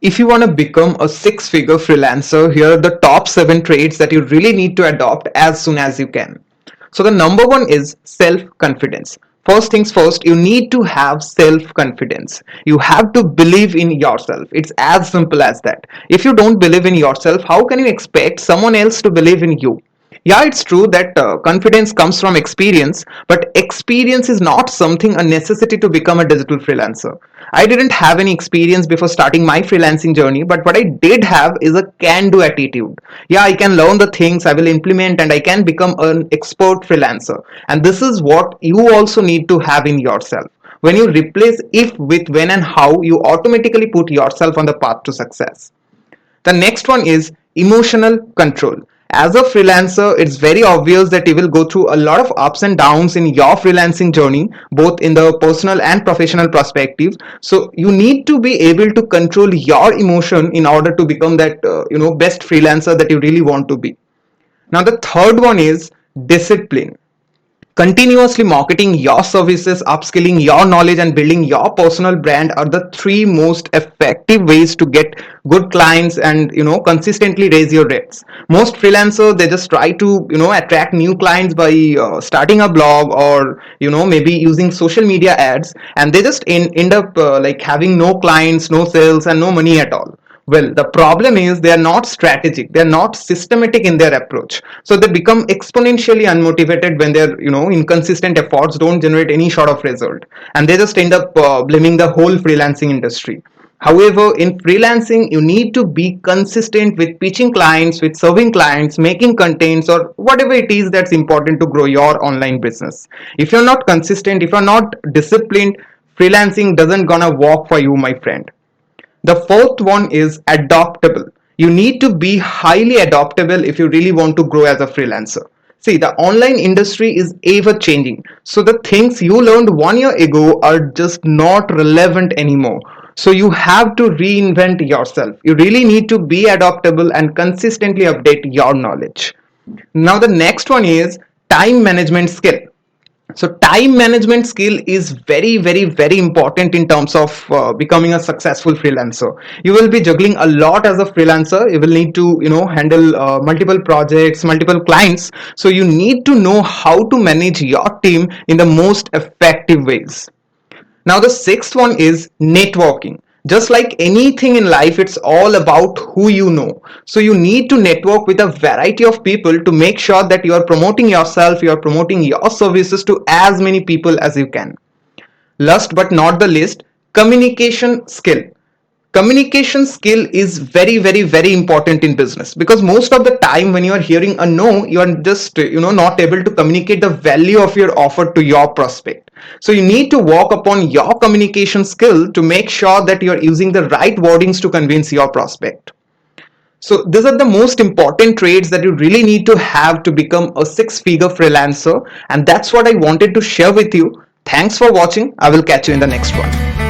If you want to become a six-figure freelancer, here are the top 7 traits that you really need to adopt as soon as you can. So the number one is self-confidence. First things first, you need to have self-confidence. You have to believe in yourself. It's as simple as that. If you don't believe in yourself, how can you expect someone else to believe in you? Yeah, it's true that confidence comes from experience, but experience is not something a necessity to become a digital freelancer. I didn't have any experience before starting my freelancing journey, but what I did have is a can do attitude. Yeah, I can learn the things, I will implement, and I can become an expert freelancer. And this is what you also need to have in yourself. When you replace if with when and how, you automatically put yourself on the path to success. The next one is emotional control. As a freelancer, it's very obvious that you will go through a lot of ups and downs in your freelancing journey, both in the personal and professional perspective. So you need to be able to control your emotion in order to become that best freelancer that you really want to be. Now the third one is discipline. Continuously marketing your services, upskilling your knowledge, and building your personal brand are the three most effective ways to get good clients and consistently raise your rates. Most freelancers, they just try to attract new clients by starting a blog, or maybe using social media ads, and they just end up like having no clients, no sales, and no money at all. Well, the problem is they are not strategic, they are not systematic in their approach. So they become exponentially unmotivated when their inconsistent efforts don't generate any sort of result, and they just end up blaming the whole freelancing industry. However, in freelancing, you need to be consistent with pitching clients, with serving clients, making contents, or whatever it is that's important to grow your online business. If you're not consistent, if you're not disciplined, freelancing doesn't gonna work for you, my friend. The fourth one is adaptable. You need to be highly adaptable if you really want to grow as a freelancer. See, the online industry is ever changing. So the things you learned 1 year ago are just not relevant anymore. So you have to reinvent yourself. You really need to be adaptable and consistently update your knowledge. Now the next one is time management skill. So time management skill is very important in terms of becoming a successful freelancer. You will be juggling a lot as a freelancer. You will need to handle multiple projects, multiple clients. So you need to know how to manage your team in the most effective ways. Now, the sixth one is networking. Just like anything in life, it's all about who you know. So, you need to network with a variety of people to make sure that you are promoting yourself, you are promoting your services to as many people as you can. Last but not the least, communication skill. Communication skill is very important in business, because most of the time when you are hearing a no, you are just not able to communicate the value of your offer to your prospect. So you need to work upon your communication skill to make sure that you are using the right wordings to convince your prospect. So these are the most important traits that you really need to have to become a six-figure freelancer, and that's what I wanted to share with you. Thanks for watching. I will catch you in the next one.